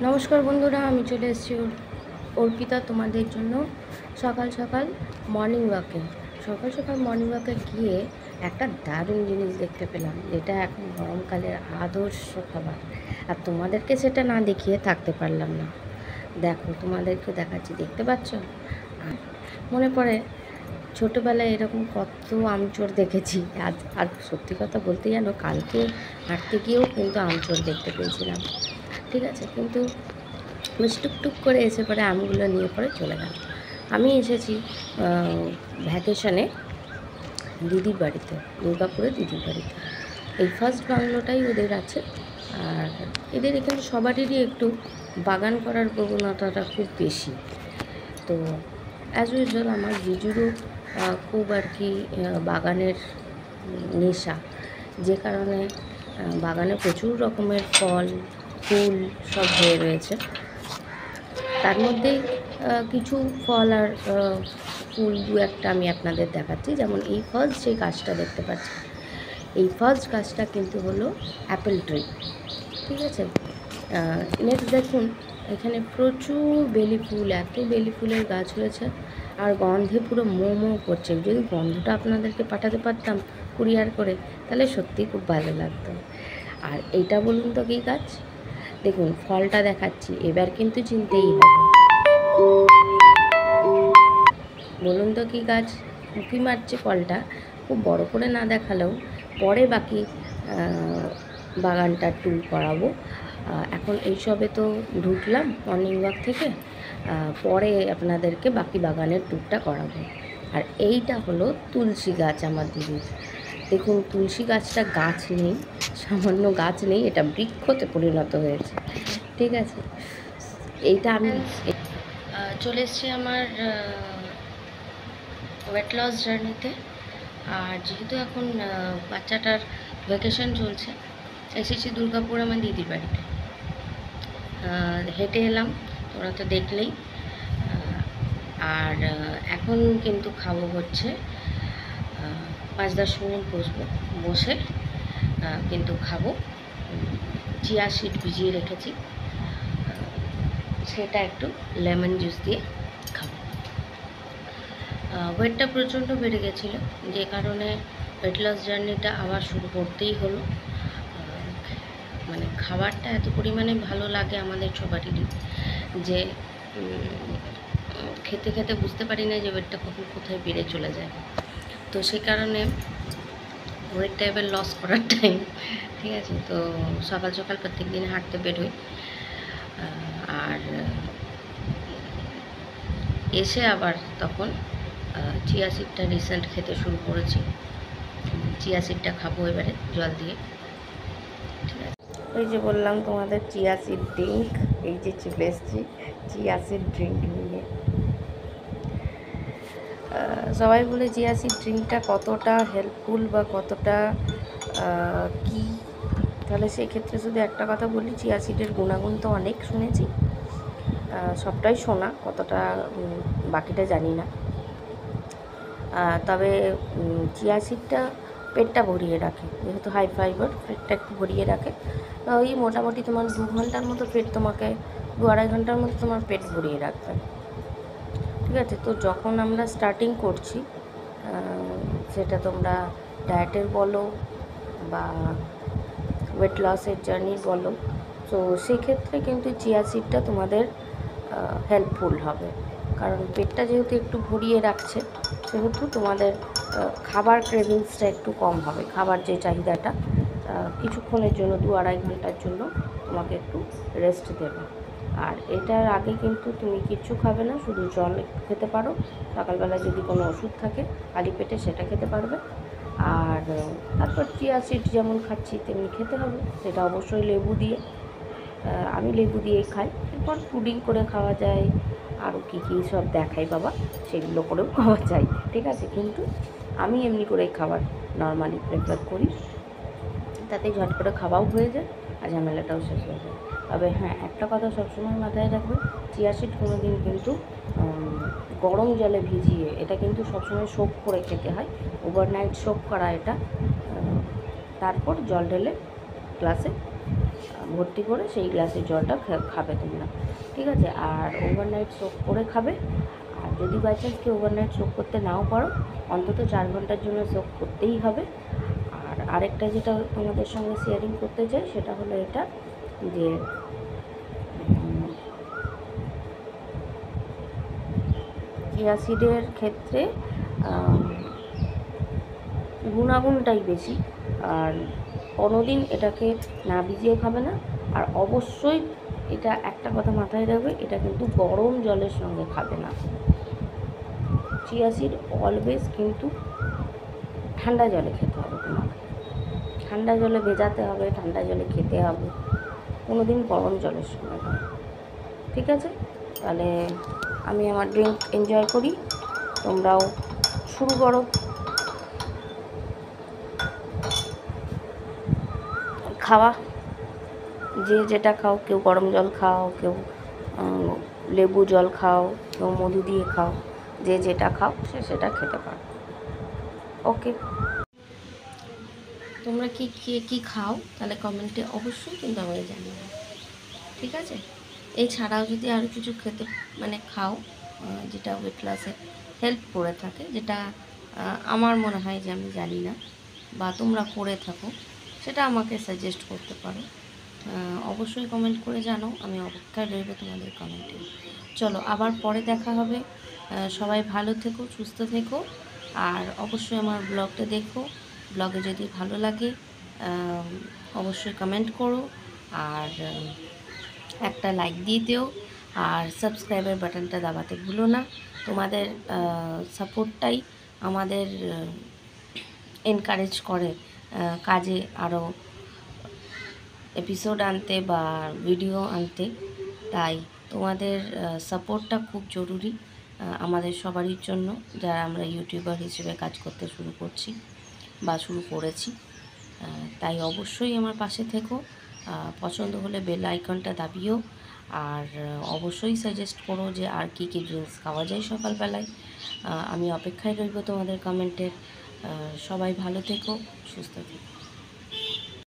নমস্কার বন্ধুরা, আমি চলে এসেছি অর্পিতা তোমাদের জন্য সকাল সকাল মর্নিং ওয়াকে গিয়ে একটা দারুণ জিনিস দেখতে পেলাম, যেটা এখন গরমকালের আদর্শ খাবার। আর তোমাদেরকে সেটা না দেখিয়ে থাকতে পারলাম না। দেখো, তোমাদেরকে দেখাচ্ছি, দেখতে পাচ্ছ? মনে পড়ে ছোটোবেলায় এরকম কত আমচোর দেখেছি। আজ আর সত্যি কথা বলতে জানো, কালকে হাঁটতে গিয়েও কিন্তু আমচোর দেখতে পেয়েছিলাম। ঠিক আছে, কিন্তু বেশ টুকটুক করে এসে পরে আমগুলো নিয়ে পরে চলে গেল। আমি এসেছি ভ্যাকেশনে দিদির বাড়িতে, দুর্গাপুরে দিদির বাড়িতে। এই ফার্স্ট বাংলোটাই ওদের আছে। আর এদের এখানে সবারই একটু বাগান করার প্রবণতাটা খুব বেশি। তো অ্যাজ ইউজুয়াল আমার জিজুরও খুব আর কি বাগানের নেশা, যে কারণে বাগানে প্রচুর রকমের ফল ফুল সব হয়ে রয়েছে। তার মধ্যেই কিছু ফল আর ফুল দু একটা আমি আপনাদের দেখাচ্ছি। যেমন এই ফার্স্ট যে গাছটা দেখতে পাচ্ছি, এই ফার্স্ট গাছটা কিন্তু হলো অ্যাপেল ট্রি। ঠিক আছে, নেক্সট দেখুন, এখানে প্রচুর বেলি ফুল, এত বেলি ফুলের গাছ হয়েছে। আর গন্ধে পুরো মোমো করছে। যদি গন্ধটা আপনাদেরকে পাঠাতে পারতাম কুরিয়ার করে, তাহলে সত্যিই খুব ভালো লাগতো। আর এইটা বলুন তো কী গাছ? দেখুন, ফলটা দেখাচ্ছি, এবার কিন্তু চিনতেই হবে। বলুন তো কী গাছ? উঁকি মারছে ফলটা, খুব বড় করে না দেখালেও পরে বাকি বাগানটা ট্যুর করাবো। এখন এইসবে তো ঢুকলাম মর্নিং ওয়াক থেকে, পরে আপনাদেরকে বাকি বাগানের ট্যুরটা করাবো। আর এইটা হলো তুলসী গাছ আমার দিদির। দেখুন, তুলসী গাছটা গাছ নেই, সামান্য গাছ নেই, এটা বৃক্ষতে পরিণত হয়েছে। ঠিক আছে, এইটা আমি চলে এসেছি আমার ওয়েট লস জার্নিতে। আর যেহেতু এখন বাচ্চাটার ভ্যাকেশন চলছে, এসেছি দুর্গাপুর আমার দিদির বাড়িতে। হেঁটে এলাম, তোমরা তো দেখলেই। আর এখন কিন্তু খাবো হচ্ছে 5-10 মিনিট বসে কিন্তু খাবো। চিয়া সিড ভিজিয়ে রেখেছি, সেটা একটু লেমন জুস দিয়ে খাবো। ওয়েটটা প্রচণ্ড বেড়ে গেছিলো, যে কারণে ওয়েট লস জার্নিটা আবার শুরু করতেই হলো। মানে খাবারটা এত পরিমাণে ভালো লাগে আমাদের সবারই, যে খেতে খেতে বুঝতে পারি না যে ওয়েটটা কখন কোথায় বেড়ে চলে যায়। তো সেই কারণে ওয়েটটা এবার লস করার টাইম। ঠিক আছে, তো সকাল সকাল প্রত্যেক দিন হাঁটতে বেরোই। আর এসে আবার তখন চিয়া সিডটা রিসেন্ট খেতে শুরু করেছি। চিয়া সিডটা খাবো এবারে জল দিয়ে। ঠিক আছে, ওই যে বললাম তোমাদের চিয়া সিড ড্রিঙ্ক, এই যে চলে এসেছি চিয়া সিড ড্রিঙ্ক নিয়ে। সবাই বলে চিয়া সিড ড্রিঙ্কটা কতটা হেল্পফুল বা কতটা কী, তাহলে সেক্ষেত্রে শুধু একটা কথা বলি, চিয়া সিডের গুণাগুণ তো অনেক শুনেছি, সবটাই শোনা, কতটা বাকিটা জানি না। তবে চিয়া সিডটা পেটটা ভরিয়ে রাখে, যেহেতু হাই ফাইবার, পেটটা একটু ভরিয়ে রাখে। ওই মোটামুটি তোমার 2 ঘন্টার মতো পেট, তোমাকে 2-2.5 ঘন্টার মতো তোমার পেট ভরিয়ে রাখবে। ঠিক আছে, তো যখন আমরা স্টার্টিং করছি, সেটা তোমরা ডায়েটের বলো বা ওয়েট লসের জার্নির বলো, তো সেক্ষেত্রে কিন্তু চিয়া সিডটা তোমাদের হেল্পফুল হবে। কারণ পেটটা যেহেতু একটু ভরিয়ে রাখছে, সেহেতু তোমাদের খাবার ক্রেভিংসটা একটু কম হবে। খাবার যে চাহিদাটা কিছুক্ষণের জন্য, 2-2.5 ঘন্টার জন্য তোমাকে একটু রেস্ট দেবে। আর এটার আগে কিন্তু তুমি কিচ্ছু খাবে না, শুধু জল খেতে পারো। সকালবেলা যদি কোনো ওষুধ থাকে খালি পেটে, সেটা খেতে পারবে। আর তারপর চিয়া সিড যেমন খাচ্ছি তেমনি খেতে হবে, সেটা অবশ্যই লেবু দিয়ে। আমি লেবু দিয়েই খাই। এরপর পুডিং করে খাওয়া যায়, আরও কী কী সব দেখাই বাবা, সেগুলো করেও খাওয়া যায়। ঠিক আছে, কিন্তু আমি এমনি করেই খাবার নর্মালি প্রেফার করি, তাতে ঝট করে খাওয়াও হয়ে যায় আর ঝামেলাটাও শেষ হয়ে যায়। তবে হ্যাঁ, একটা কথা সবসময় মাথায় রাখবে, চিয়া সিড কোনো দিন কিন্তু গরম জলে ভিজিয়ে, এটা কিন্তু সবসময় সোক করে খেতে হয়, ওভারনাইট সোক করা এটা। তারপর জল ঢেলে গ্লাসে ভর্তি করে সেই গ্লাসের জলটা খাবে তোমরা, ঠিক আছে? আর ওভারনাইট সোক করে খাবে। আর যদি বাই চান্স কেউ ওভারনাইট সোক করতে নাও পারো, অন্তত 4 ঘন্টার জন্য সোক করতেই হবে। আর আরেকটা যেটা তোমাদের সঙ্গে শেয়ারিং করতে চাই সেটা হলো এটা, যে চিয়া সিডের ক্ষেত্রে গুণাগুণটাই বেশি। আর কোনোদিন এটাকে না ভিজিয়ে খাবে না। আর অবশ্যই এটা একটা কথা মাথায় রাখবে, এটা কিন্তু গরম জলের সঙ্গে খাবে না। চিয়া সিড অলওয়েজ কিন্তু ঠান্ডা জলে খেতে হবে তোমাকে, ঠান্ডা জলে ভেজাতে হবে, ঠান্ডা জলে খেতে হবে, কোনো দিন গরম জলের সঙ্গে নয়, ঠিক আছে? তাহলে আমি আমার ড্রিঙ্ক এনজয় করি, তোমরাও শুরু করো খাওয়া। যে যেটা খাও, কেউ গরম জল খাও, কেউ লেবু জল খাও, কেউ মধু দিয়ে খাও, যে যেটা খাও সে সেটা খেতে পারো। ওকে, তোমরা কি খাও তাহলে কমেন্টে অবশ্যই কিন্তু আমাকে জানিও, ঠিক আছে? এছাড়াও যদি আরও কিছু খেতে খাও যেটা ওয়েট লসে হেল্প করে থাকে, যেটা আমার মনে হয় যে আমি জানি না বা তোমরা করে থাকো, সেটা আমাকে সাজেস্ট করতে পারো। অবশ্যই কমেন্ট করে জানাও, আমি অপেক্ষায় রইব তোমাদের কমেন্টে। চলো, আবার পরে দেখা হবে। সবাই ভালো থেকো, সুস্থ থেকো, আর অবশ্যই আমার ব্লগটা দেখো। ব্লগে যদি ভালো লাগে অবশ্যই কমেন্ট করো, আর একটা লাইক দিয়ে দিও, আর সাবস্ক্রাইবের বাটনটা দাবাতে ভুলো না। তোমাদের সাপোর্টটাই আমাদের এনকারেজ করে কাজে আরও এপিসোড আনতে বা ভিডিও আনতে। তাই তোমাদের সাপোর্টটা খুব জরুরি আমাদের সবারই জন্য, যারা আমরা ইউটিউবার হিসেবে কাজ করতে শুরু করছি বা শুরু করেছি। তাই অবশ্যই আমার পাশে থেকো, পছন্দ হলে বেল আইকনটা দাবিও, আর অবশ্যই সাজেস্ট করো যে আর কী কী ড্রিঙ্কস খাওয়া যায় সকালবেলায়। আমি অপেক্ষায় রইব তোমাদের কমেন্টের। সবাই ভালো থেকো, সুস্থ থেকো।